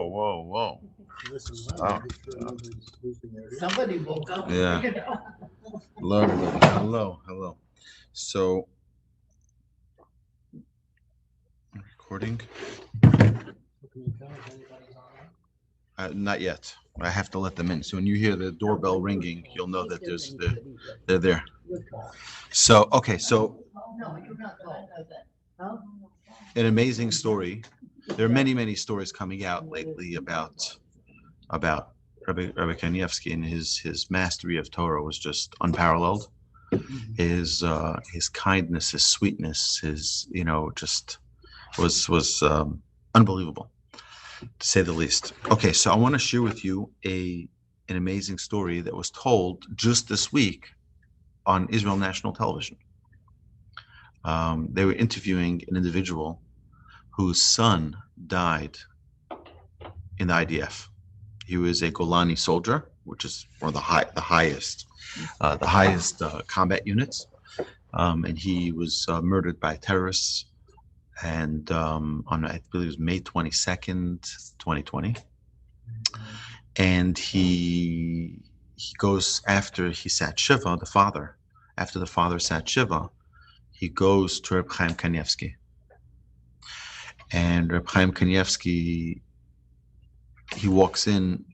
Whoa. Wow. Somebody woke up. Yeah. Hello, everybody. Hello. So, recording? Not yet. I have to let them in. So when you hear the doorbell ringing, you'll know that they're there. So, okay. So, No, you're not told. an amazing story. There are many stories coming out lately about Rabbi Kanievsky, and his mastery of Torah was just unparalleled. His kindness, his sweetness, his just was unbelievable, to say the least. Okay, so I want to share with you an amazing story that was told just this week on Israel National Television. They were interviewing an individual whose son died in the IDF. He was a Golani soldier, which is one of the highest combat units, and he was murdered by terrorists. And on I believe it was May 22nd, 2020. And he goes after he sat Shiva, the father. After the father sat Shiva, he goes to Reb Chaim Kanievsky. And Reb Chaim Kanievsky, he walks in,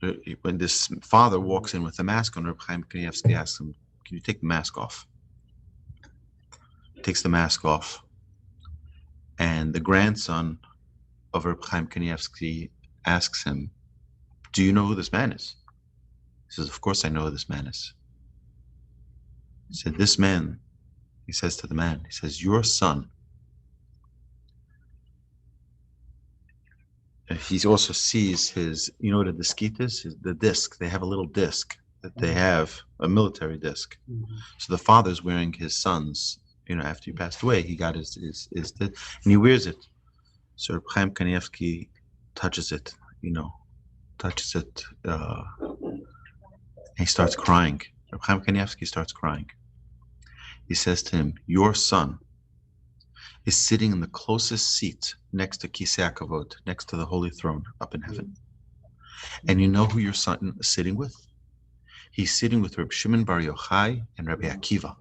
when this father walks in with a mask on, Reb Chaim Kanievsky asks him, "Can you take the mask off?" He takes the mask off. And the grandson of Reb Chaim Kanievsky asks him, "Do you know who this man is?" He says, "Of course I know who this man is." He said, "This man," he says to the man, he says, "Your son." He also sees his, you know what a diskit is? The disc. They have a little disc that they have, a military disc. So the father's wearing his son's, after he passed away, he got his and he wears it. So Reb Chaim Kanievsky touches it, and he starts crying. Reb Chaim Kanievsky starts crying. He says to him, "Your son is sitting in the closest seat next to Kisei HaKavod, next to the Holy Throne up in heaven. And you know who your son is sitting with? He's sitting with Reb Shimon Bar Yochai and Rabbi Akiva."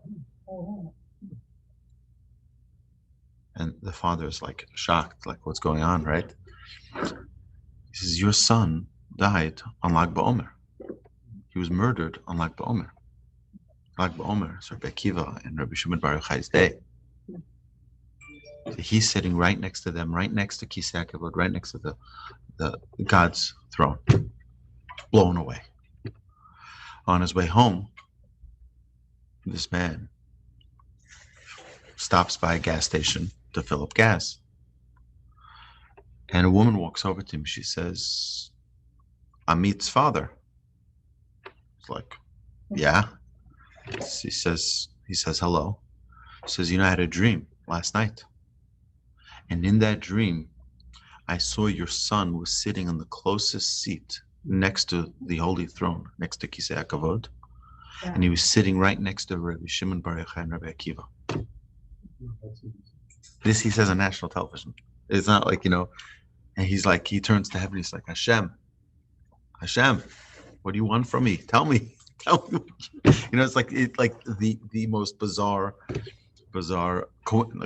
And the father is like shocked, like, what's going on, right? He says, "Your son died on Lag BaOmer. He was murdered on Lag BaOmer. Lag BaOmer is Rabbi Akiva and Rabbi Shimon Bar Yochai's day." So he's sitting right next to them, right next to Kisei HaKavod, right next to the God's throne, blown away. On his way home, this man stops by a gas station to fill up gas. And a woman walks over to him. She says, "Amit's father." It's like, "Yeah." He says hello. He says, "I had a dream last night. And in that dream, I saw your son was sitting on the closest seat next to the Holy Throne, next to Kisei HaKavod. And he was sitting right next to Rabbi Shimon Bar Yochai and Rabbi Akiva." This he says on national television. It's not like, and he's like, he turns to heaven, he's like, Hashem, what do you want from me? Tell me. It's like the most bizarre,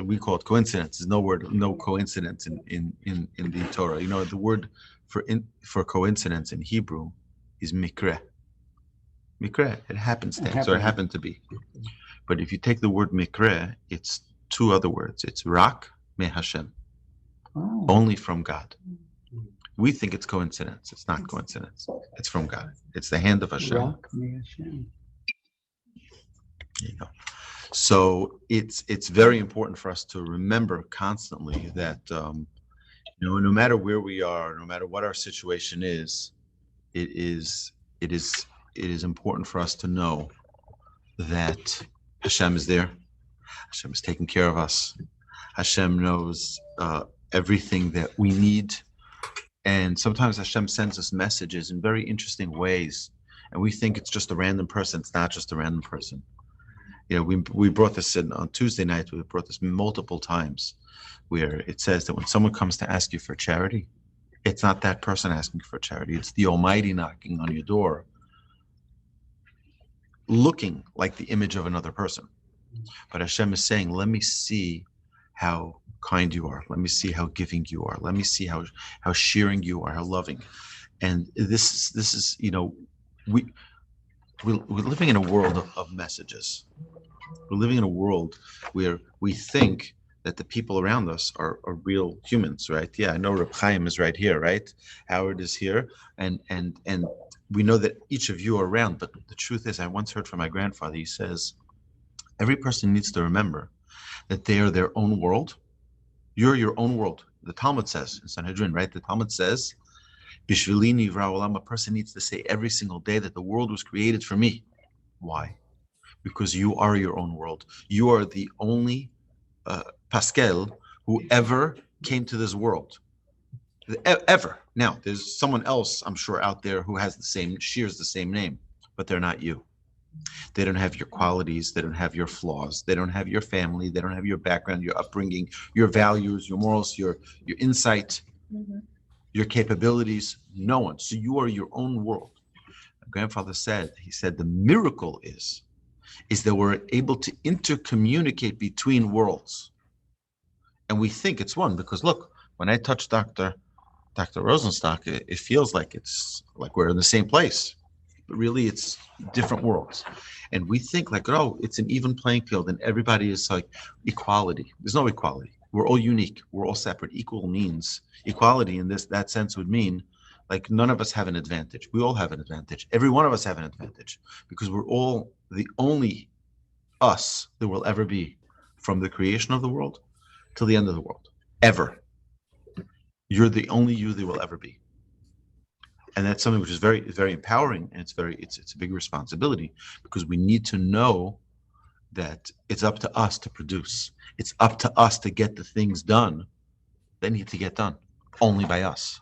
we call it coincidence. There's no coincidence in the Torah. The word for coincidence in Hebrew is mikre. Mikre, it happenstance, or it happened to be. But if you take the word mikre, it's two other words. It's rak me Hashem, only from God. We think it's coincidence. It's not coincidence. It's from God. It's the hand of Hashem. Rak me Hashem. There you go. So it's very important for us to remember constantly that no matter where we are, no matter what our situation is, it is important for us to know that Hashem is there. Hashem is taking care of us. Hashem knows everything that we need. And sometimes Hashem sends us messages in very interesting ways. And we think it's just a random person. It's not just a random person. We brought this in on Tuesday night. We brought this multiple times, where it says that when someone comes to ask you for charity, It's not that person asking for charity. It's the Almighty knocking on your door, looking like the image of another person. But Hashem is saying, let me see how kind you are. Let me see how giving you are. Let me see how sharing you are, how loving. And this is, we're living in a world of messages. We're living in a world where we think that the people around us are real humans, right? Yeah, I know Reb Chaim is right here, right? Howard is here, and we know that each of you are around. But the truth is, I once heard from my grandfather. He says, every person needs to remember that they are their own world. You're your own world. The Talmud says in Sanhedrin, right? The Talmud says, Bishvili nivra olam, a person needs to say every single day that the world was created for me. Why? Because you are your own world. You are the only Pascal who ever came to this world. Ever. Now, there's someone else, I'm sure, out there who shares the same name, but they're not you. They don't have your qualities. They don't have your flaws. They don't have your family. They don't have your background, your upbringing, your values, your morals, your insight, your capabilities. No one. So you are your own world. My grandfather said, the miracle is that we're able to intercommunicate between worlds. And we think it's one because look, when I touch Dr. Rosenstock, it feels like it's like we're in the same place. But really it's different worlds. And we think like, oh, it's an even playing field and everybody is like equality. There's no equality. We're all unique. We're all separate. Equal means equality in that sense would mean like none of us have an advantage. We all have an advantage. Every one of us have an advantage because we're all the only us there will ever be from the creation of the world till the end of the world. Ever. You're the only you there will ever be. And that's something which is very, very empowering, and it's a big responsibility because we need to know that it's up to us to produce. It's up to us to get the things done that need to get done only by us.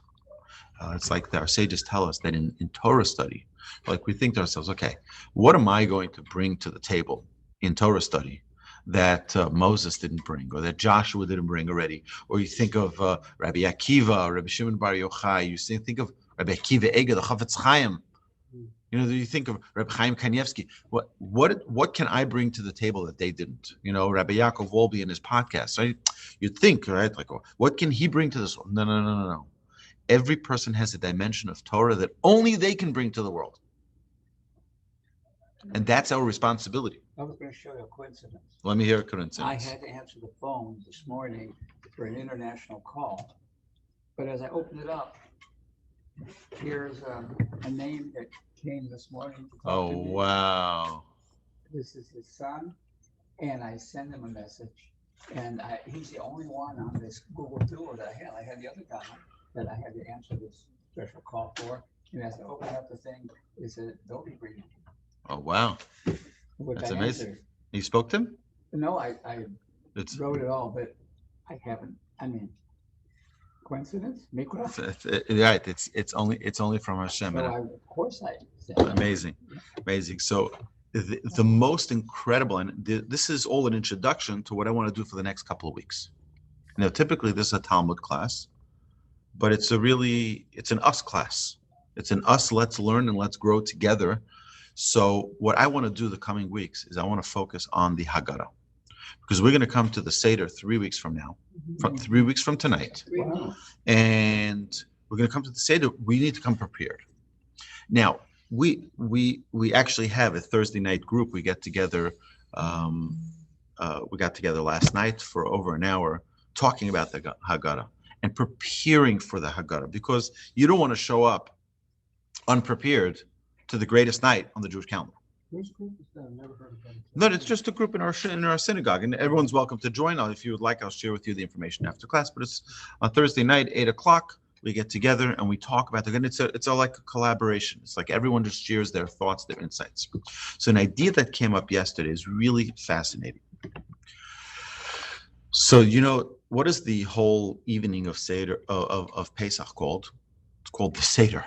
It's like our sages tell us that in Torah study, like we think to ourselves, okay, what am I going to bring to the table in Torah study that Moses didn't bring, or that Joshua didn't bring already? Or you think of Rabbi Akiva, Rabbi Shimon Bar Yochai, you think of Rabbi Akiva Eger, the Chafetz Chaim. You think of Rabbi Chaim Kanievsky. What can I bring to the table that they didn't? Rabbi Yaakov Wolbe in his podcast. So you'd think, right? Like, what can he bring to this world? No. Every person has a dimension of Torah that only they can bring to the world. And that's our responsibility. I was going to show you a coincidence. Let me hear a coincidence. I had to answer the phone this morning for an international call. But as I opened it up, here's a name that came this morning. Oh, wow. This is his son. And I sent him a message. And he's the only one on this Google Duo that I had. I had the other guy that I had to answer this special call for. And as I opened up the thing, it said, don't be greedy. Oh, wow. That's amazing. Answered. You spoke to him? No, I wrote it all, but I haven't. Coincidence? Right. It's only from Hashem. So of course I said amazing. So the most incredible, and this is all an introduction to what I want to do for the next couple of weeks. Typically this is a Talmud class, but it's an us class. It's an us, let's learn and let's grow together. So what I want to do the coming weeks is I want to focus on the Haggadah, because we're going to come to the Seder 3 weeks from now, 3 weeks from tonight. Wow. And we're going to come to the Seder. We need to come prepared. Now, we actually have a Thursday night group. We get together. We got together last night for over an hour talking about the Haggadah and preparing for the Haggadah, because you don't want to show up unprepared to the greatest night on the Jewish calendar. Which group is that? I've never heard of that. No, it's just a group in our synagogue, and everyone's welcome to join. If you would like, I'll share with you the information after class. But it's on Thursday night, 8:00. We get together and we talk about it. And it's like a collaboration. It's like everyone just shares their thoughts, their insights. So an idea that came up yesterday is really fascinating. So what is the whole evening of Seder of Pesach called? It's called the Seder.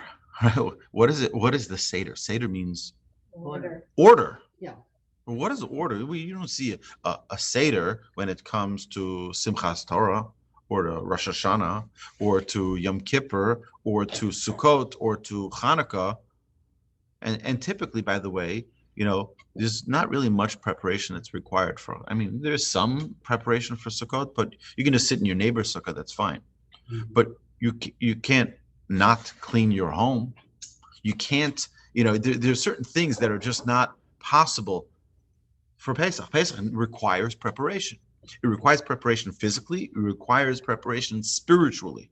What is it? What is the Seder? Seder means order. Yeah. What is order? You don't see a Seder when it comes to Simchas Torah or to Rosh Hashanah, or to Yom Kippur, or to Sukkot, or to Hanukkah. And typically, by the way, there's not really much preparation that's required for. I mean, there's some preparation for Sukkot, but you can just sit in your neighbor's sukkah. That's fine. But you can't not clean your home. You can't. There's certain things that are just not possible for Pesach. Pesach requires preparation. It requires preparation physically. It requires preparation spiritually.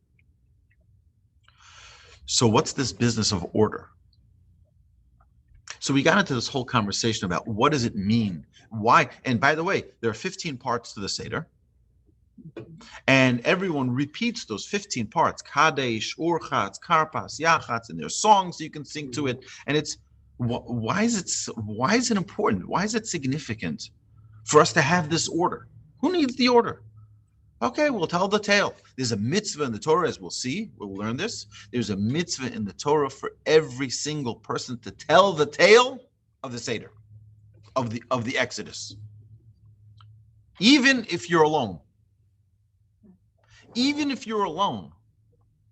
So what's this business of order? So we got into this whole conversation about what does it mean? Why? And by the way, there are 15 parts to the Seder. And everyone repeats those 15 parts. Kadesh, Urchatz, Karpas, Yachatz, and there's songs you can sing to it. And it's why is it important? Why is it significant for us to have this order? Who needs the order? Okay, we'll tell the tale. There's a mitzvah in the Torah, as we'll see. We'll learn this. There's a mitzvah in the Torah for every single person to tell the tale of the Seder, of the Exodus. Even if you're alone. Even if you're alone,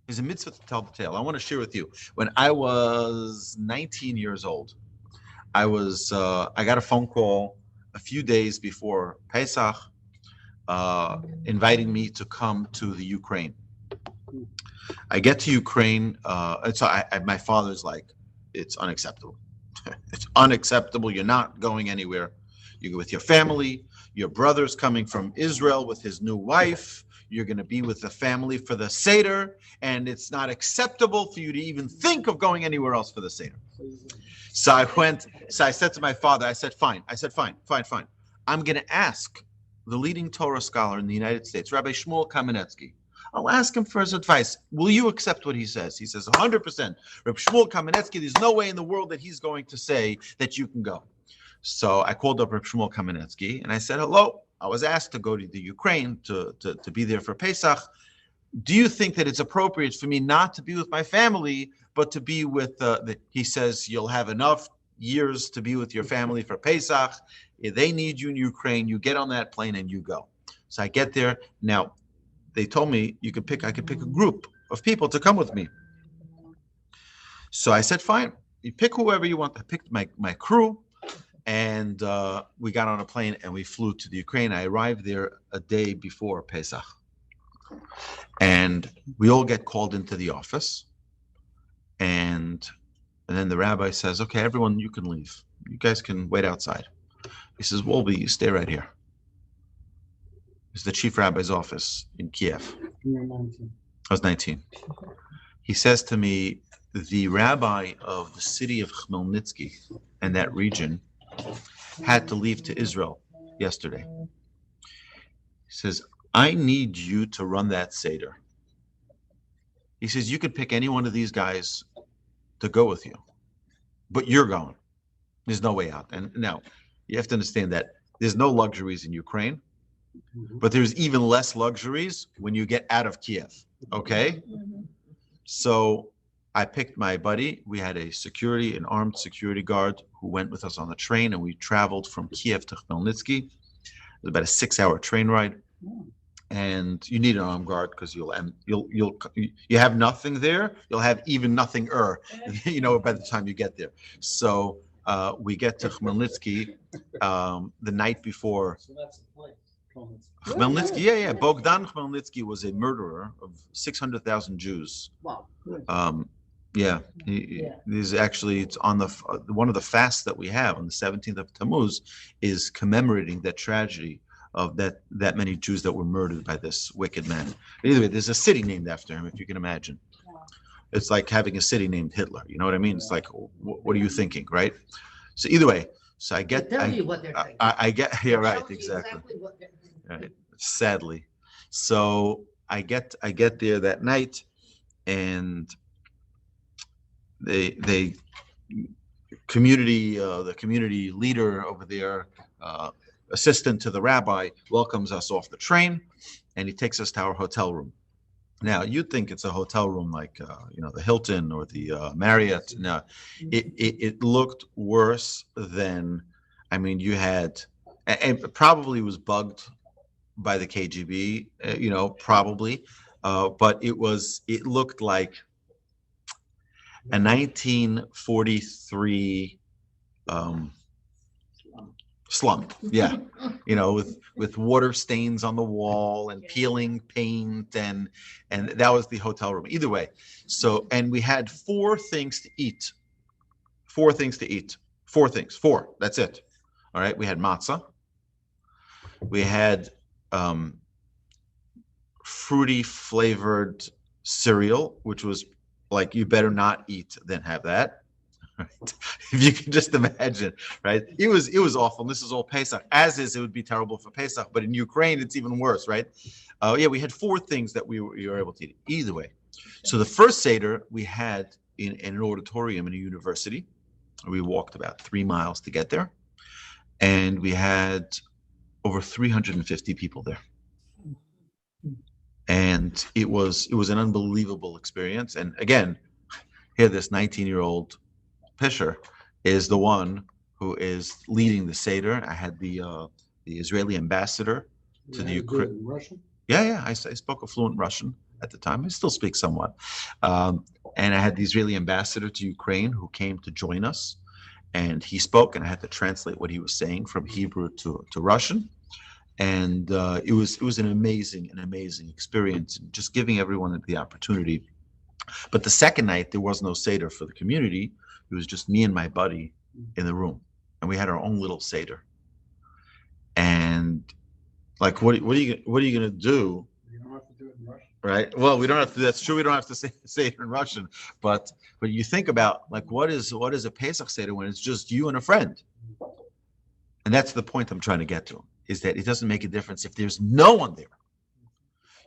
there's a mitzvah to tell the tale. I want to share with you. When I was 19 years old, I got a phone call a few days before Pesach, inviting me to come to the Ukraine. I get to Ukraine, and so my father's like, it's unacceptable. It's unacceptable. You're not going anywhere. You go with your family. Your brother's coming from Israel with his new wife. You're going to be with the family for the Seder, and it's not acceptable for you to even think of going anywhere else for the Seder. So I said to my father, I said, fine. I'm going to ask the leading Torah scholar in the United States, Rabbi Shmuel Kamenetsky. I'll ask him for his advice. Will you accept what he says? He says 100%. Rabbi Shmuel Kamenetsky, there's no way in the world that he's going to say that you can go. So I called up Rabbi Shmuel Kamenetsky and I said, hello. I was asked to go to the Ukraine to be there for Pesach. Do you think that it's appropriate for me not to be with my family, but to be with he says, you'll have enough years to be with your family for Pesach. If they need you in Ukraine, you get on that plane and you go. So I get there. Now, they told me I could pick a group of people to come with me. So I said, fine, you pick whoever you want. I picked my crew, and we got on a plane and we flew to the Ukraine. I arrived there a day before Pesach. And we all get called into the office. And then the rabbi says, okay, everyone, you can leave. You guys can wait outside. He says, Wolbe, you stay right here. It's the chief rabbi's office in Kiev. You're 19. I was 19. He says to me, the rabbi of the city of Khmelnytsky and that region had to leave to Israel yesterday. He says, I need you to run that Seder. He says, you could pick any one of these guys to go with you, but you're going. There's no way out. And now, you have to understand that there's no luxuries in Ukraine, but there's even less luxuries when you get out of Kiev, okay? So I picked my buddy. We had an armed security guard who went with us on the train, and we traveled from Kiev to Khmelnytsky. It was about a 6-hour train ride. And you need an armed guard because you have nothing there. You'll have even nothing, by the time you get there. So we get to Khmelnytsky the night before. So that's the place. Khmelnytsky, yeah. Bogdan Khmelnytsky was a murderer of 600,000 Jews. Wow. He's actually, it's on one of the fasts that we have on the 17th of Tammuz is commemorating that tragedy of that many Jews that were murdered by this wicked man. But either way, there's a city named after him, if you can imagine. It's like having a city named Hitler. You know what I mean? It's like, what are you thinking, right? So either way, so I get, Tell you what they're thinking. I get, yeah, right, Tells you exactly. what they're thinking. Right. Sadly. So I get there that night, and the community leader over there, assistant to the rabbi, welcomes us off the train, and he takes us to our hotel room. Now, you'd think it's a hotel room like, the Hilton or the Marriott. No, it looked worse than, you had, and it probably was bugged by the KGB, probably, but it looked like a 1943 slum. Yeah, with water stains on the wall and peeling paint, and that was the hotel room. Either way, and we had four things to eat. Four things to eat. Four. That's it. All right. We had matzah. We had fruity flavored cereal, which was like, you better not eat than have that. Right? If you can just imagine, right? It was awful. And this is all Pesach. As is, it would be terrible for Pesach, but in Ukraine, it's even worse, right? We had four things that we were able to eat. Either way. So the first Seder we had in an auditorium in a university. We walked about 3 miles to get there. And we had over 350 people there. And it was an unbelievable experience. And again, here this 19-year-old Pisher is the one who is leading the Seder. I had the Israeli ambassador to the Ukraine. Russian? Yeah, I spoke a fluent Russian at the time. I still speak somewhat. And I had the Israeli ambassador to Ukraine who came to join us. And he spoke, and I had to translate what he was saying from Hebrew to Russian. And it was an amazing experience, just giving everyone the opportunity. But the second night, there was no Seder for the community. It was just me and my buddy in the room, and we had our own little Seder. And like, what are you gonna do? You don't have to do it in Russian. Right. Well, we don't have to. That's true. We don't have to say it in Russian. But you think about, like, what is a Pesach Seder when it's just you and a friend? And that's the point I'm trying to get to, is that it doesn't make a difference if there's no one there.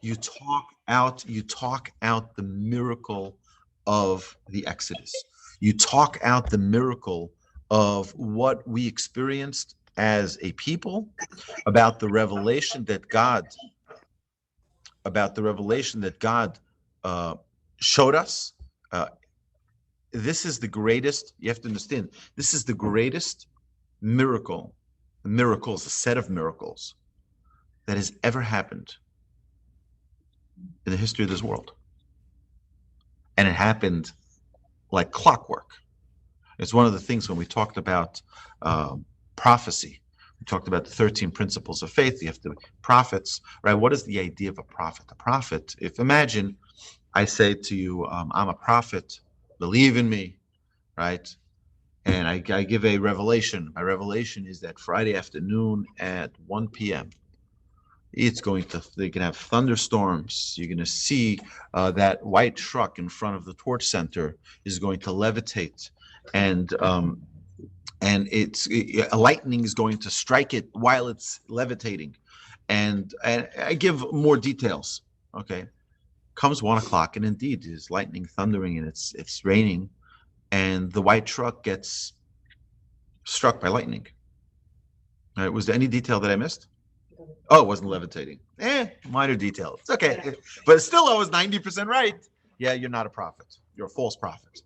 You talk out the miracle of the Exodus. You talk out the miracle of what we experienced as a people, about the revelation that God showed us. This is the greatest, you have to understand, this is the greatest a set of miracles that has ever happened in the history of this world. And it happened like clockwork. It's one of the things when we talked about prophecy. We talked about the 13 principles of faith. You have the prophets, right? What is the idea of a prophet? A prophet, imagine I say to you, I'm a prophet, believe in me, right? And I give a revelation. My revelation is that Friday afternoon at 1 p.m., they can have thunderstorms. You're going to see that white truck in front of the Torch Center is going to levitate, and lightning is going to strike it while it's levitating, and I give more details. Okay, comes 1 o'clock, and indeed there's lightning, thundering, and it's raining, and the white truck gets struck by lightning. All right, was there any detail that I missed? Oh, it wasn't levitating. Minor detail. It's okay. But still, I was 90% right. Yeah, you're not a prophet. You're a false prophet.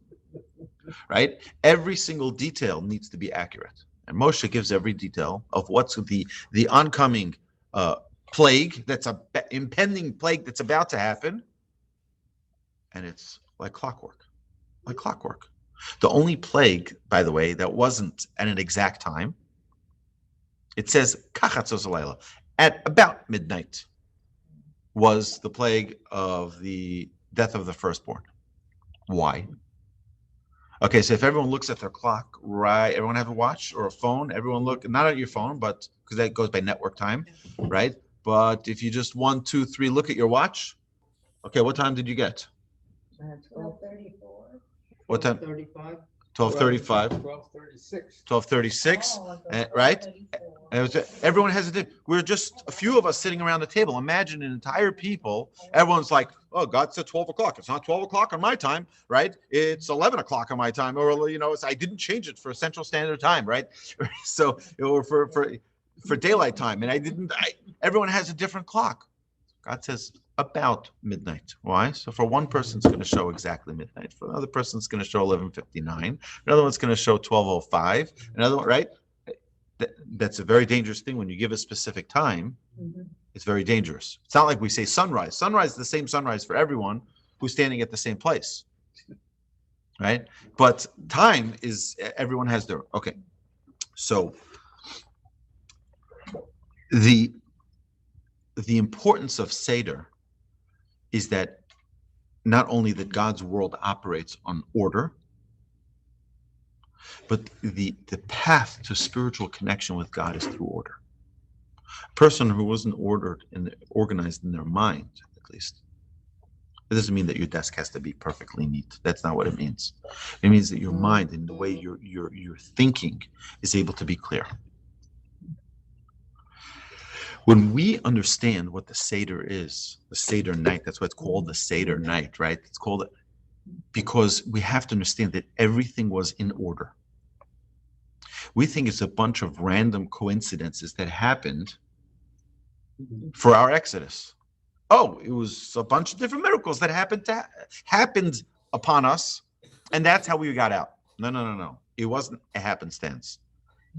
Right? Every single detail needs to be accurate. And Moshe gives every detail of what's the oncoming plague, impending plague that's about to happen. And it's like clockwork. Like clockwork. The only plague, by the way, that wasn't at an exact time, it says kachatzos halayla, at about midnight, was the plague of the death of the firstborn. Why? Okay, so if everyone looks at their clock, right? Everyone have a watch or a phone. Everyone look, not at your phone, but because that goes by network time, right? But if you just 1, 2, 3 look at your watch, okay, what time did you get? 12:34. What time? 12:35. 12:35. 12:36. 12:36, right? 12:34. Everyone has we're just a few of us sitting around the table. Imagine an entire people. Everyone's like, oh, God said 12 o'clock. It's not 12 o'clock on my time, right? It's 11 o'clock on my time. Or, I didn't change it for Central Standard Time, right? So, or for daylight time. And everyone has a different clock. God says about midnight. Why? So for one person, it's going to show exactly midnight. For another person, it's going to show 11:59. Another one's going to show 12:05. Another one, right? That's a very dangerous thing when you give a specific time. Mhm. It's very dangerous. It's not like we say sunrise. Sunrise is the same sunrise for everyone who's standing at the same place, right? But time is, everyone has their, okay. So the importance of Seder is that not only that God's world operates on order, but the path to spiritual connection with God is through order. A person who wasn't organized in their mind, at least, it doesn't mean that your desk has to be perfectly neat. That's not what it means. It means that your mind and the way you're thinking is able to be clear. When we understand what the Seder is, the Seder night, that's why it's called the Seder night, right? It's called because we have to understand that everything was in order. We think it's a bunch of random coincidences that happened for our Exodus. Oh, it was a bunch of different miracles that happened upon us, and that's how we got out. No. It wasn't a happenstance.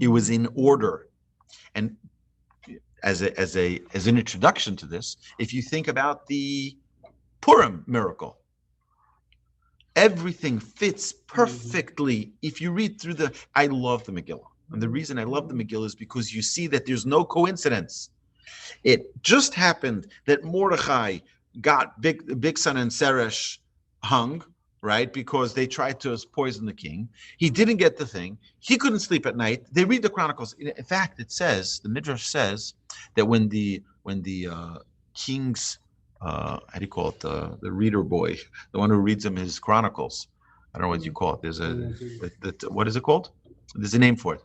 It was in order. And as an introduction to this, if you think about the Purim miracle, everything fits perfectly. If you read through I love the Megillah. And the reason I love the Megillah is because you see that there's no coincidence. It just happened that Mordechai got Bigsan and Seresh hung, right? Because they tried to poison the king. He didn't get the thing. He couldn't sleep at night. They read the Chronicles. In fact, it says, the Midrash says that when the king's how do you call it? The reader boy, the one who reads him his chronicles. I don't know what you call it. There's what is it called? There's a name for it.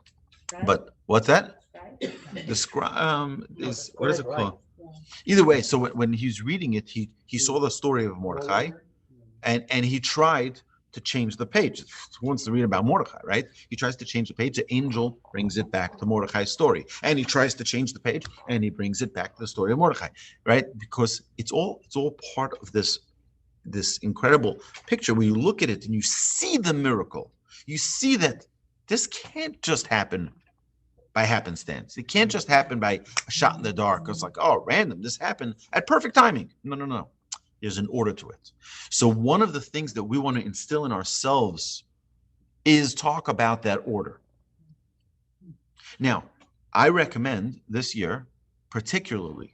But what's that? The scribe is, what is it called? Either way, so when he's reading it, he saw the story of Mordechai, and he tried to change the page. Who wants to read about Mordechai, right? He tries to change the page. The angel brings it back to Mordechai's story, and he tries to change the page, and he brings it back to the story of Mordechai, right? Because it's all part of this incredible picture where you look at it and you see the miracle. You see that this can't just happen by happenstance. It can't just happen by a shot in the dark. It's like, oh, random. This happened at perfect timing. No. There's an order to it. So one of the things that we want to instill in ourselves is talk about that order. Now, I recommend this year, particularly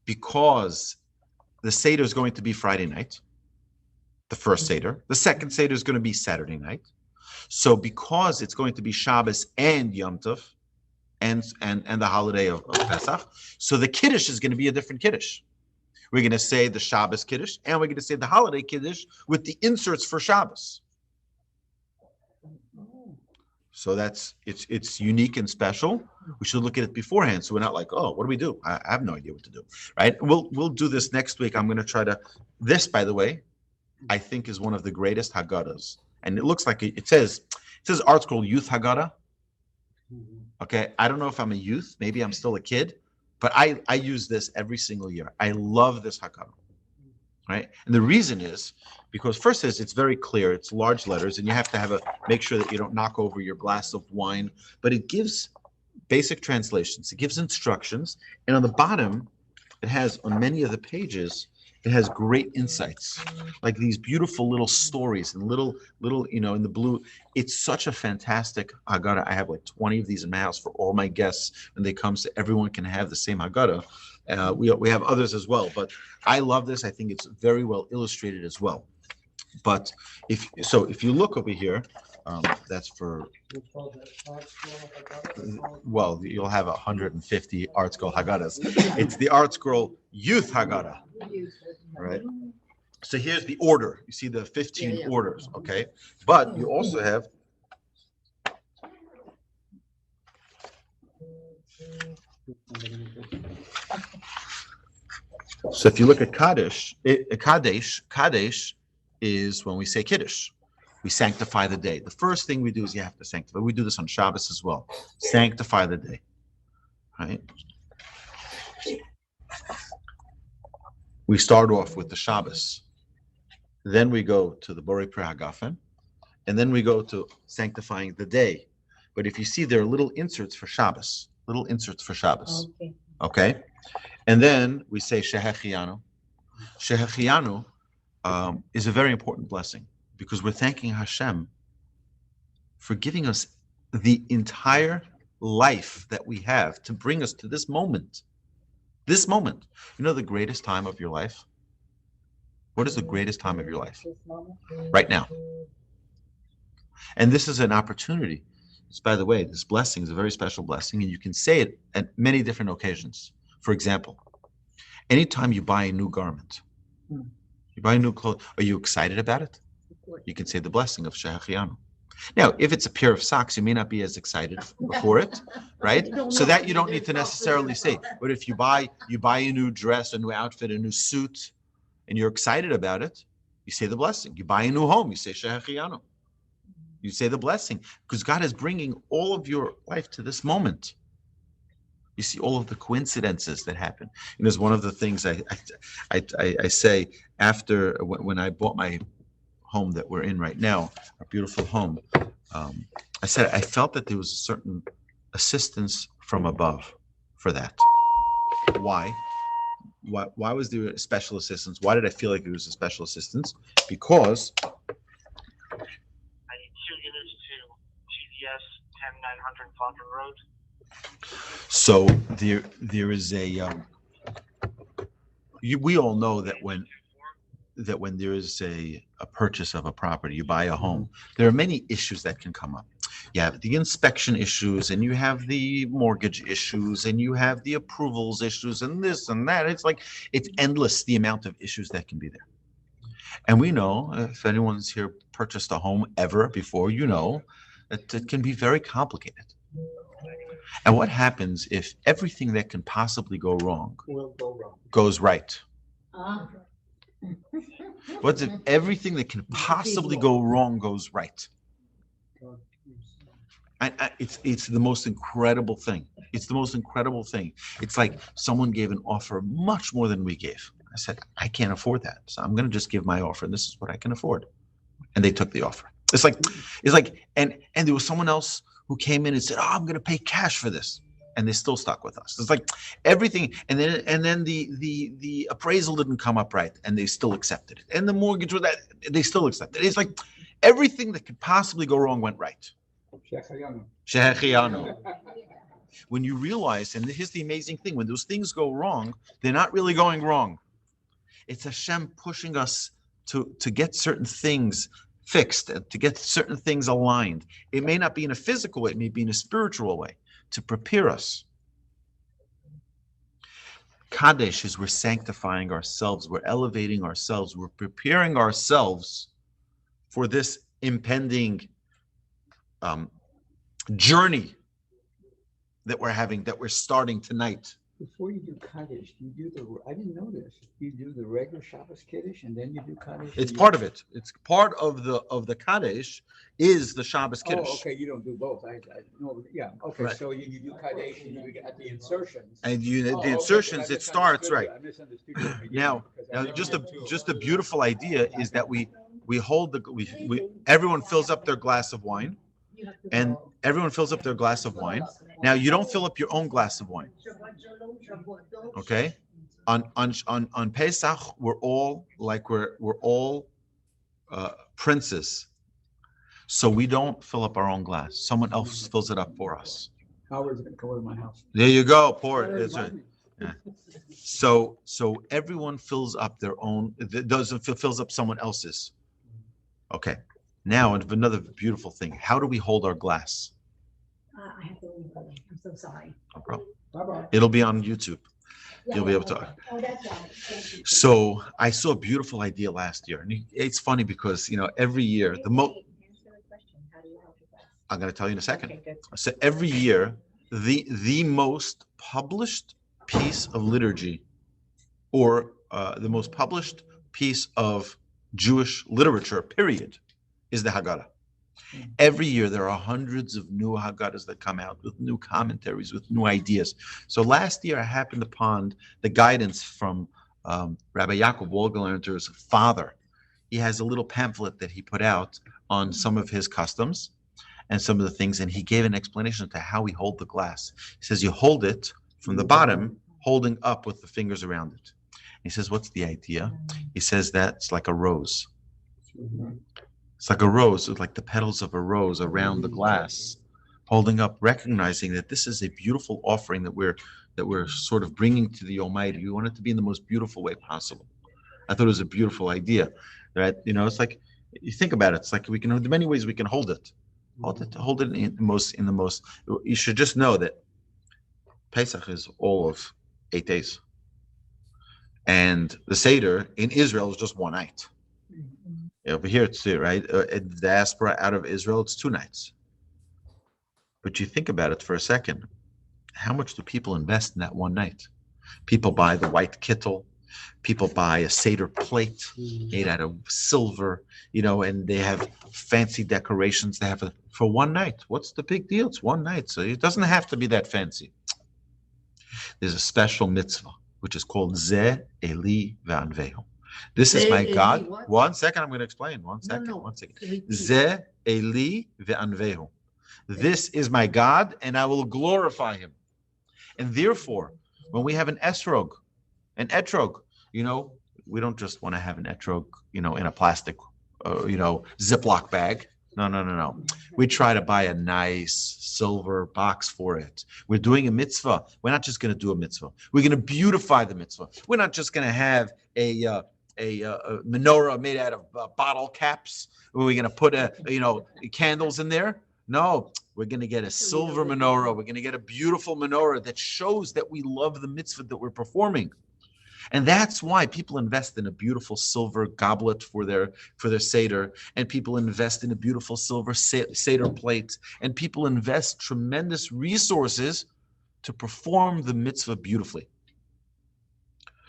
because the Seder is going to be Friday night, the first Seder. The second Seder is going to be Saturday night. So because it's going to be Shabbos and Yom Tov and the holiday of Pesach, so the Kiddush is going to be a different Kiddush. We're going to say the Shabbos Kiddush, and we're going to say the holiday Kiddush with the inserts for Shabbos. So it's unique and special. We should look at it beforehand, so we're not like, oh, what do we do? I have no idea what to do, right? We'll do this next week. I'm going to try to. This, by the way, I think is one of the greatest Haggadahs, and it looks like it says Art Scroll Youth Haggadah. Okay, I don't know if I'm a youth. Maybe I'm still a kid. But I use this every single year. I love this Haggadah, right? And the reason is because first is it's very clear. It's large letters, and you have to make sure that you don't knock over your glass of wine. But it gives basic translations. It gives instructions, and on the bottom, it has on many of the pages, it has great insights, like these beautiful little stories and little, in the blue. It's such a fantastic Haggadah. I have like 20 of these in my house for all my guests when they come, so everyone can have the same Haggadah. We have others as well, but I love this. I think it's very well illustrated as well. But if you look over here, that's for, well, you'll have 150 Art Scroll Haggadahs. It's the Art Scroll Youth Haggadah, right? So here's the order. You see the 15 orders, okay? But you also have so if you look at Kaddish, Kadesh is when we say Kiddush. We sanctify the day. The first thing we do is you have to sanctify. We do this on Shabbos as well. Sanctify the day, right? We start off with the Shabbos. Then we go to the Borei Pri Hagafen, and then we go to sanctifying the day. But if you see, there are little inserts for Shabbos. Okay? And then we say Shahiano. Shahiano is a very important blessing because we're thanking Hashem for giving us the entire life that we have to bring us to this moment. This moment. You know the greatest time of your life? What is the greatest time of your life? Right now. And this is an opportunity. By the way, this blessing is a very special blessing, and you can say it at many different occasions. For example, anytime you buy a new garment, you buy a new clothes, are you excited about it? You can say the blessing of Shahiano. Now, if it's a pair of socks, you may not be as excited for it, right? So that you don't need to necessarily say. But if you buy a new dress, a new outfit, a new suit, and you're excited about it, you say the blessing. You buy a new home, you say Shahiano. You say the blessing because God is bringing all of your life to this moment. You see all of the coincidences that happen. And there's one of the things I say after when I bought my home that we're in right now, our beautiful home. I said I felt that there was a certain assistance from above for that. Why? Why was there a special assistance? Why did I feel like there was a special assistance? Because GDS 10900 Falcon Road. So there is a we all know that when there is a purchase of a property, you buy a home, there are many issues that can come up. You have the inspection issues, and you have the mortgage issues, and you have the approvals issues, and this and that. It's like it's endless the amount of issues that can be there. And we know, if anyone's here purchased a home ever before, you know that it can be very complicated. And what happens if everything that can possibly go wrong goes right? What's if everything that can possibly go wrong goes right? It's the most incredible thing. It's the most incredible thing. It's like someone gave an offer much more than we gave. I said, I can't afford that. So I'm going to just give my offer. And this is what I can afford. And they took the offer. It's like, and there was someone else who came in and said, oh, I'm going to pay cash for this. And they still stuck with us. It's like everything. And then the appraisal didn't come up right. And they still accepted it. And the mortgage was that they still accepted it. It's like everything that could possibly go wrong went right. Shahiano. When you realize, and here's the amazing thing, when those things go wrong, they're not really going wrong. It's Hashem pushing us to get certain things fixed, to get certain things aligned. It may not be in a physical way, it may be in a spiritual way, to prepare us. Kadesh is we're sanctifying ourselves, we're elevating ourselves, we're preparing ourselves for this impending journey that we're having, that we're starting tonight. Before you do Kaddish, I didn't know this. You do the regular Shabbos Kiddush and then you do Kaddish? It's part of it. It's part of the Kaddish is the Shabbos Kiddush. Oh, okay, you don't do both. I know, yeah, okay, right. So you do Kaddish and you get the insertions. And the insertions, it starts, right. I misunderstood you. Now just a beautiful idea is that we hold everyone fills up their glass of wine. And everyone fills up their glass of wine. Now you don't fill up your own glass of wine. Okay? On Pesach, we're all princes. So we don't fill up our own glass. Someone else fills it up for us. Howard's gonna come to my house. There you go, pour it. That's right. Yeah. So everyone fills up their own, fills up someone else's. Okay. Now, another beautiful thing. How do we hold our glass? I have to leave early. I'm so sorry. No problem. Bye-bye. It'll be on YouTube. You'll be able to. Oh, that's right. Thank you. So I saw a beautiful idea last year. And it's funny because, every year, Answer the question. How do you help with that? I'm going to tell you in a second. Okay, good. So every year, the most published piece of liturgy or the most published piece of Jewish literature, period, is the Haggadah. Every year there are hundreds of new Haggadahs that come out with new commentaries, with new ideas. So last year I happened upon the guidance from Rabbi Yaakov Wolbe's father. He has a little pamphlet that he put out on some of his customs and some of the things, and he gave an explanation to how we hold the glass. He says you hold it from the bottom holding up with the fingers around it. He says, what's the idea? He says that's like a rose. It's like a rose, like the petals of a rose around the glass, holding up, recognizing that this is a beautiful offering that we're sort of bringing to the Almighty. We want it to be in the most beautiful way possible. I thought it was a beautiful idea, right? It's like, you think about it, it's like we can, there are many ways we can hold it. Hold it in the most, you should just know that Pesach is all of 8 days. And the Seder in Israel is just one night. Over here, it's right. In diaspora out of Israel, it's 2 nights. But you think about it for a second. How much do people invest in that one night? People buy the white kittel. People buy a Seder plate made out of silver, and they have fancy decorations. They have for one night. What's the big deal? It's one night, so it doesn't have to be that fancy. There's a special mitzvah which is called Ze Eli Ve'anvehu. This is my God. One second, I'm going to explain. One second. Ze Eli Ve'anvehu. This is my God, and I will glorify him. And therefore, when we have an etrog, we don't just want to have an etrog, in a plastic, Ziploc bag. No. We try to buy a nice silver box for it. We're doing a mitzvah. We're not just going to do a mitzvah. We're going to beautify the mitzvah. We're not just going to have a menorah made out of bottle caps. We're going to put candles in there. No, we're going to get a silver menorah. We're going to get a beautiful menorah that shows that we love the mitzvah that we're performing. And that's why people invest in a beautiful silver goblet for their Seder, and people invest in a beautiful silver Seder plate, and people invest tremendous resources to perform the mitzvah beautifully.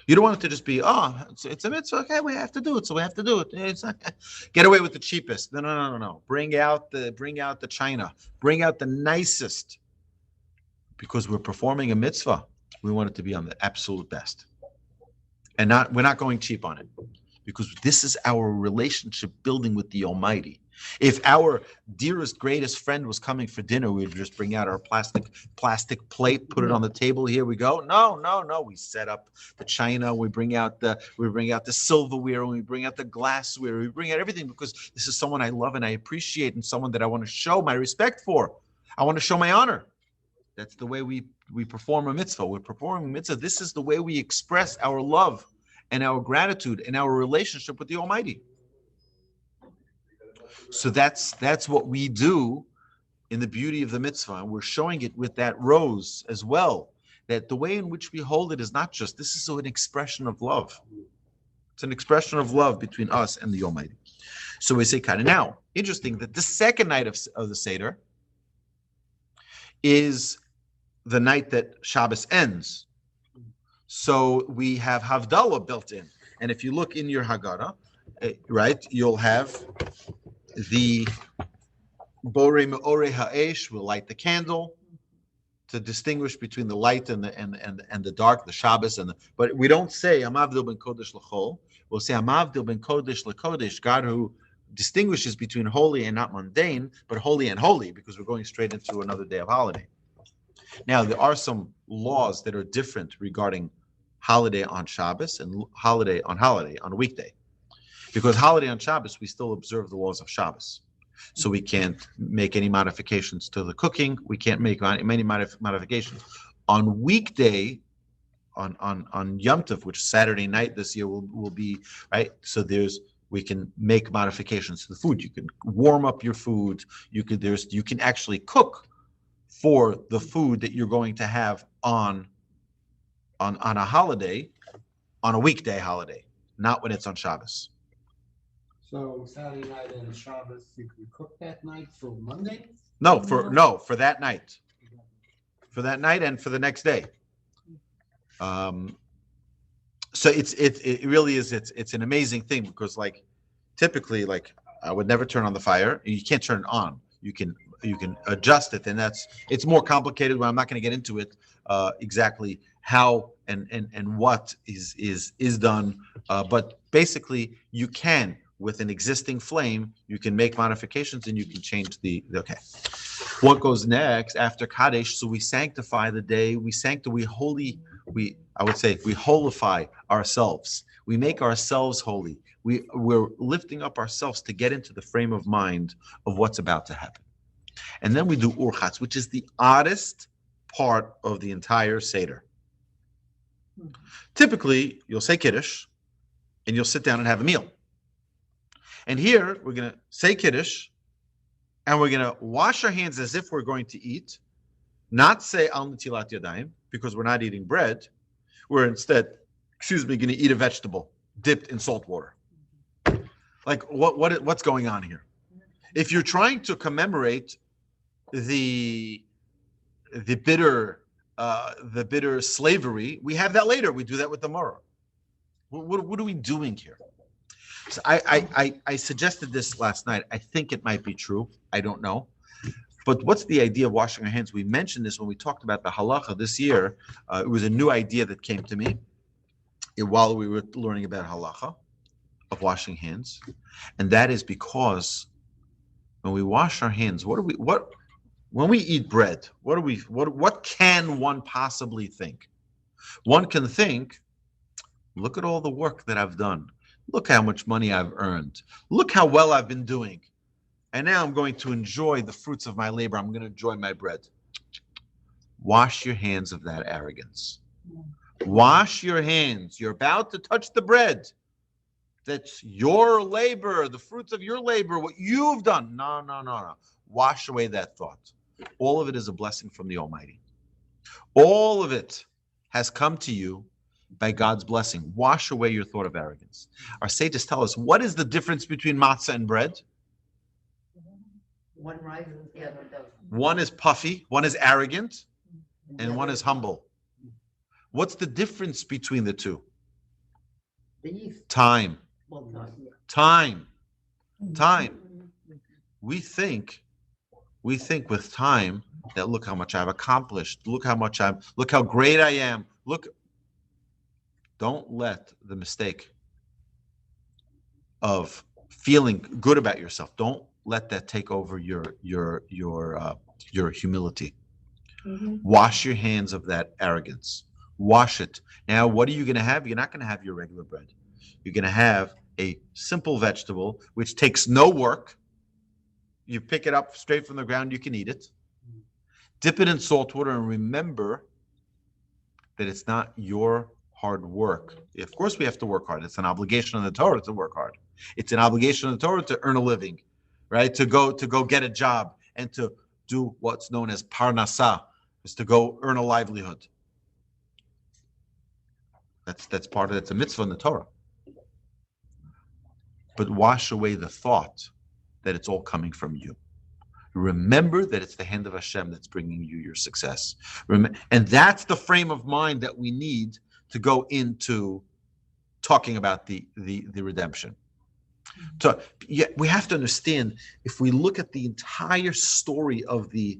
You don't want it to just be, it's a mitzvah, okay, we have to do it, so we have to do it. It's not, get away with the cheapest. No. Bring out the china. Bring out the nicest. Because we're performing a mitzvah, we want it to be on the absolute best. And we're not going cheap on it, because this is our relationship building with the Almighty. If our dearest, greatest friend was coming for dinner, we would just bring out our plastic plate, put it on the table. Here we go. No. We set up the china. We bring out the silverware. We bring out the glassware. We bring out everything, because this is someone I love and I appreciate, and someone that I want to show my respect for. I want to show my honor. That's the way we perform a mitzvah. We're performing a mitzvah. This is the way we express our love and our gratitude and our relationship with the Almighty. So that's what we do in the beauty of the mitzvah. And we're showing it with that rose as well, that the way in which we hold it is not just, this is an expression of love. It's an expression of love between us and the Almighty. So we say, kind of now, interesting that the second night of the Seder is the night that Shabbos ends. So we have Havdalah built in. And if you look in your Haggadah, right, you'll have the Borei Me'orei Ha'esh, will light the candle to distinguish between the light and the dark, the Shabbos but we don't say Hamavdil ben Kodesh l'chol. We'll say Hamavdil ben Kodesh l'kodesh, God who distinguishes between holy and not mundane, but holy and holy, because we're going straight into another day of holiday. Now, there are some laws that are different regarding holiday on Shabbos and holiday on a weekday. Because holiday on Shabbos, we still observe the laws of Shabbos. So we can't make any modifications to the cooking. We can't make many modifications. On weekday, on Yom Tov, which Saturday night this year will be, right? So we can make modifications to the food. You can warm up your food. You can actually cook for the food that you're going to have on a holiday, on a weekday holiday, not when it's on Shabbos. So Saturday night and Shabbos, you can cook that night for Monday? For that night. For that night and for the next day. So it really is, it's an amazing thing, because typically I would never turn on the fire. You can't turn it on. You can adjust it, and it's more complicated. But I'm not going to get into it exactly how and what is done. But basically, you can, with an existing flame, you can make modifications and you can change okay. What goes next after Kaddish? So we sanctify the day. We I would say, we holify ourselves. We make ourselves holy. We're lifting up ourselves to get into the frame of mind of what's about to happen. And then we do urchatz, which is the oddest part of the entire Seder. Typically, you'll say Kiddush, and you'll sit down and have a meal. And here, we're going to say Kiddush, and we're going to wash our hands as if we're going to eat, not say Al Natilat Yadayim, because we're not eating bread. We're instead, going to eat a vegetable dipped in salt water. Like, what's going on here? If you're trying to commemorate the bitter slavery, we have that later. We do that with the Morah. What are we doing here? So I suggested this last night. I think it might be true. I don't know. But what's the idea of washing our hands? We mentioned this when we talked about the halacha this year. It was a new idea that came to me while we were learning about halacha of washing hands, and that is because when we wash our hands, when we eat bread, what can one possibly think? One can think, look at all the work that I've done. Look how much money I've earned. Look how well I've been doing. And now I'm going to enjoy the fruits of my labor. I'm going to enjoy my bread. Wash your hands of that arrogance. Wash your hands. You're about to touch the bread. That's your labor, the fruits of your labor, what you've done. No. Wash away that thought. All of it is a blessing from the Almighty. All of it has come to you by God's blessing. Wash away your thought of arrogance. Our sages tell us, what is the difference between matzah and bread? One rises, the other doesn't. One is puffy, one is arrogant, and one is humble. What's the difference between the two? The yeast. Time. Well, not yet. Time. We think with time that look how much I've accomplished. Look how great I am. Don't let the mistake of feeling good about yourself. Don't let that take over your humility. Wash your hands of that arrogance. Wash it. Now, what are you going to have? You're not going to have your regular bread. You're going to have a simple vegetable, which takes no work. You pick it up straight from the ground, you can eat it. Dip it in salt water and remember that it's not your hard work. Of course, we have to work hard. It's an obligation on the Torah to work hard. It's an obligation on the Torah to earn a living, right? To go get a job and to do what's known as parnasah, is to go earn a livelihood. That's part of it. It's a mitzvah in the Torah. But wash away the thought that it's all coming from you. Remember that it's the hand of Hashem that's bringing you your success. And that's the frame of mind that we need to go into talking about the redemption. So we have to understand, if we look at the entire story of the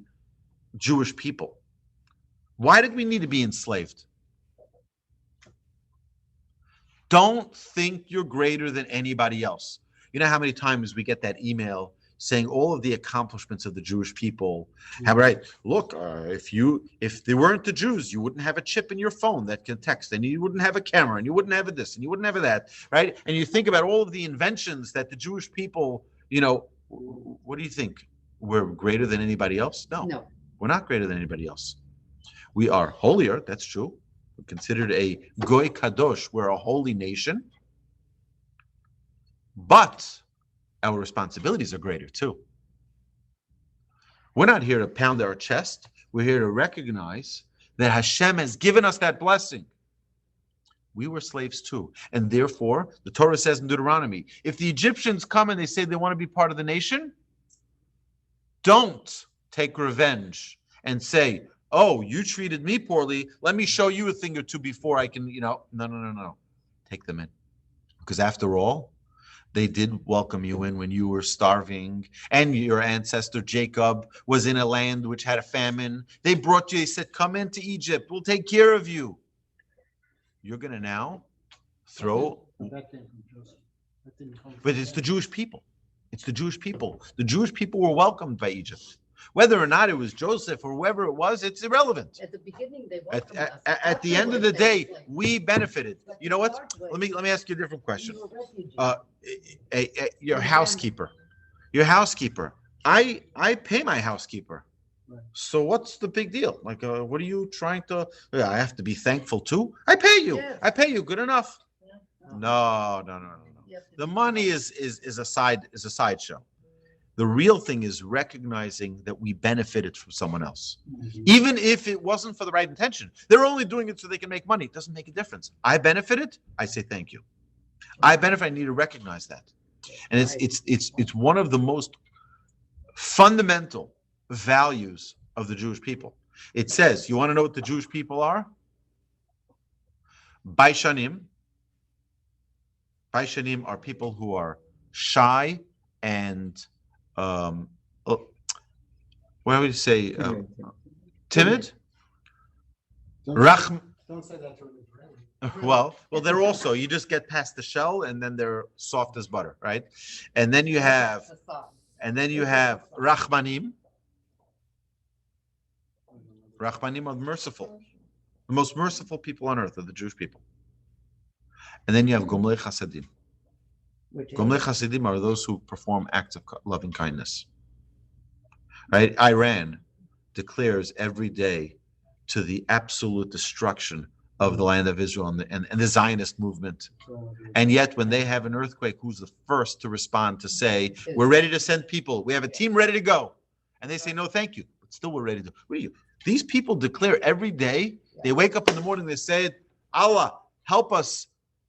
Jewish people, why did we need to be enslaved? Don't think you're greater than anybody else. You know how many times we get that email saying all of the accomplishments of the Jewish people. How right? Look, if they weren't the Jews, you wouldn't have a chip in your phone that can text, and you wouldn't have a camera, and you wouldn't have this, and you wouldn't have that, right? And you think about all of the inventions that the Jewish people, what do you think? We're greater than anybody else? No, we're not greater than anybody else. We are holier, that's true. We're considered a goy kadosh. We're a holy nation. But our responsibilities are greater too. We're not here to pound our chest. We're here to recognize that Hashem has given us that blessing. We were slaves too. And therefore, the Torah says in Deuteronomy, if the Egyptians come and they say they want to be part of the nation, don't take revenge and say, oh, you treated me poorly. Let me show you a thing or two before I can, no. Take them in. Because after all, they did welcome you in when you were starving, and your ancestor Jacob was in a land which had a famine. They brought you, they said, come into Egypt. We'll take care of you. You're going to now throw... But it's the Jewish people. It's the Jewish people. The Jewish people were welcomed by Egypt. Whether or not it was Joseph or whoever it was, it's irrelevant. At the beginning, they At, welcomed us. at the end of the day, we benefited. You know what? Let me ask you a different question. Your housekeeper. I pay my housekeeper. Right. So what's the big deal? Like, what are you trying to? I have to be thankful too. I pay you. Yes. I pay you. Good enough. No. Yes. The money is a sideshow. The real thing is recognizing that we benefited from someone else, even if it wasn't for the right intention. They're only doing it so they can make money. It doesn't make a difference. I benefited. I say thank you. I benefit. I need to recognize that, and it's one of the most fundamental values of the Jewish people. It says, you want to know what the Jewish people are? Baishanim. Baishanim are people who are shy and what would you say? Timid? Rachm. Don't say that to an Israeli. Well, they're also, you just get past the shell and then they're soft as butter, right? And then you have Rachmanim. Rachmanim are merciful. The most merciful people on earth are the Jewish people. And then you have Gomlei Chasadim. Gomlei Chasadim are those who perform acts of loving kindness. Right? Iran declares every day to the absolute destruction of the land of Israel and the Zionist movement. And yet, when they have an earthquake, who's the first to respond to say, we're ready to send people. We have a team ready to go. And they say, no, thank you. But still, we're ready to. What are you? These people declare every day. They wake up in the morning, they say, Allah, help us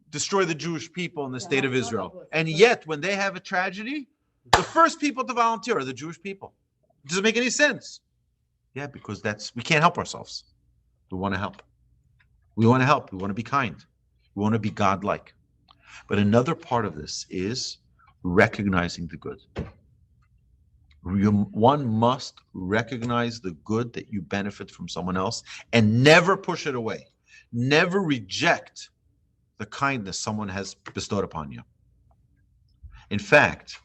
destroy the Jewish people in the state of Israel. And yet, when they have a tragedy, the first people to volunteer are the Jewish people. It doesn't make any sense. Yeah, because we can't help ourselves. We want to help. We want to help. We want to be kind. We want to be godlike. But another part of this is recognizing the good. One must recognize the good that you benefit from someone else and never push it away. Never reject the kindness someone has bestowed upon you. In fact,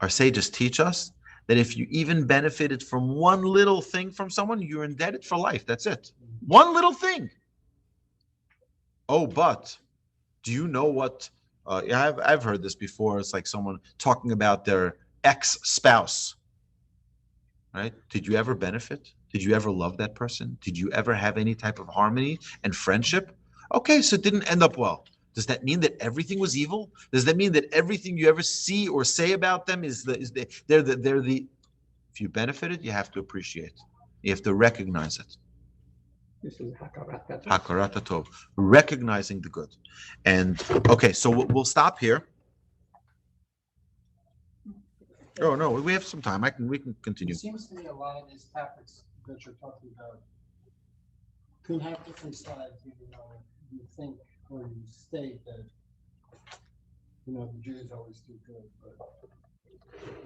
our sages teach us that if you even benefited from one little thing from someone, you're indebted for life. That's it. One little thing. Oh, but do you know what? I've heard this before. It's like someone talking about their ex-spouse. Right? Did you ever benefit? Did you ever love that person? Did you ever have any type of harmony and friendship? Okay, so it didn't end up well. Does that mean that everything was evil? Does that mean that everything you ever see or say about them they're the if you benefited, you have to appreciate. You have to recognize it. This is Hakarat Hakarat Tov, recognizing the good. And okay, so we'll stop here. Oh no, we have some time. We can continue. It seems to me a lot of these topics that you're talking about can have different sides. You think or you state that the Jews always do good, but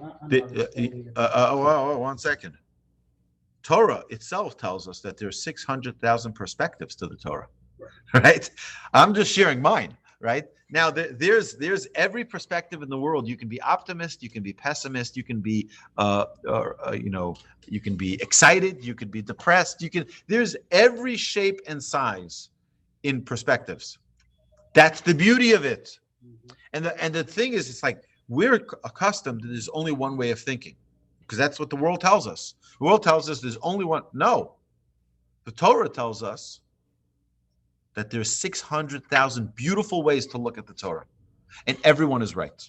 I'm not understanding it. 1 second. Torah itself tells us that there's 600,000 perspectives to the Torah, right? I'm just sharing mine, right? Now, there's every perspective in the world. You can be optimist, you can be pessimist, you can be, you can be excited, you can be depressed. There's every shape and size in perspectives. That's the beauty of it. And the thing is, it's like we're accustomed to there's only one way of thinking, because that's what the world tells us. The world tells us there's only one. No, the Torah tells us that there's 600,000 beautiful ways to look at the Torah, and everyone is right.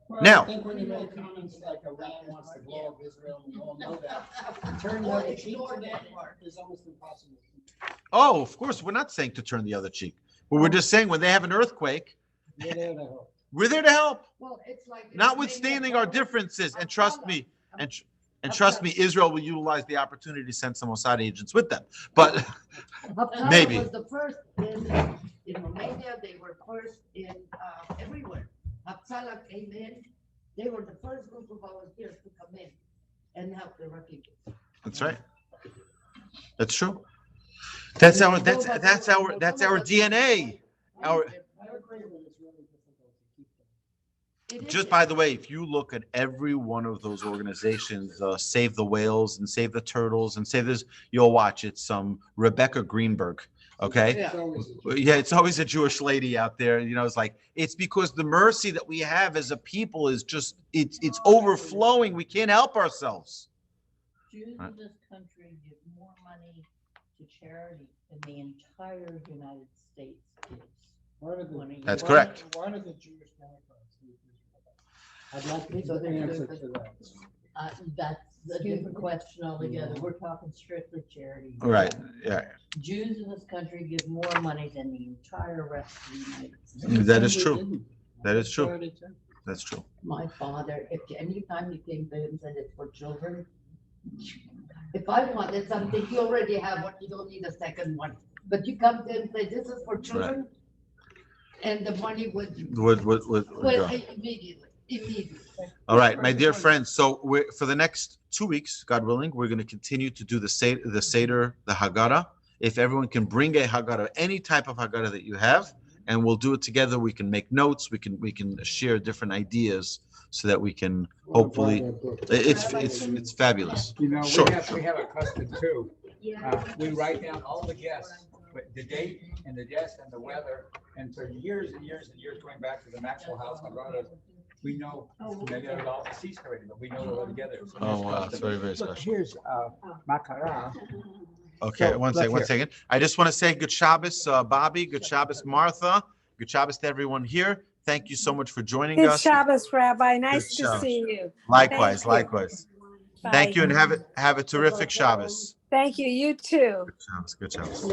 Well, Now, I think when you make comments like Iran wants to blow up Israel, we all know that. Turn the other cheek to that part is almost impossible. Oh, of course, we're not saying to turn the other cheek, but we're just saying when they have an earthquake, We're there to help. we're there to help, Well, it's like. notwithstanding our differences. And trust me, trust me, Israel will utilize the opportunity to send some Mossad agents with them. But Haftarah maybe. was the first in Romania. They were first in everywhere. Haftarah came in. They were the first group of volunteers to come in and help the refugees. That's right. That's true. That's our DNA. I agree that it's really difficult to keep them. just by the way, if you look at every one of those organizations, Save the Whales and Save the Turtles and Save this, you'll watch it's some Rebecca Greenberg. Okay. It's always a- Yeah, it's always a Jewish lady out there. You know, it's like, it's because the mercy that we have as a people is just, it's overflowing. We can't help ourselves. Jews Right. in this country give more money to charity than the entire United States gives. Why do the- Money. That's why- correct. Why do the Jewish Democrats hate Israel? I'd like Because the they're answer good. to that. That's a different question altogether. We're talking strictly charity. Right. Yeah. Jews in this country give more money than the entire rest of the United States. That is They true. didn't. That is true. Sorry to tell you. That's true. My father, if anytime you came to him and said it's for children, If I wanted something, you already have one, you don't need a second one. But you come to him and say, this is for children, and the money would Would go. immediately. All right, my dear friends. So we're for the next 2 weeks, God willing, we're going to continue to do the Seder, the Haggadah. If everyone can bring a Haggadah, any type of Haggadah that you have, and we'll do it together. We can make notes. We can share different ideas so that we can hopefully. It's fabulous. You know, Sure, we have a custom too. We write down all the guests, but the date and the guest and the weather, and for years and years and years, going back to the Maxwell House, we know, maybe they're all deceased already, but we know they're all together. So Oh that's wow, custom. it's very very Look, special. here's Makara. Okay, So, one look second. I just want to say good Shabbos, Bobby. Good Shabbos, Martha. Good Shabbos to everyone here. Thank you so much for joining Good us. Shabbos, Rabbi. Nice Good to Shabbos. see you. Likewise, Thank you. likewise. Bye. Thank you, and have a terrific Shabbos. Thank you. You too. Good Shabbos. Good Shabbos.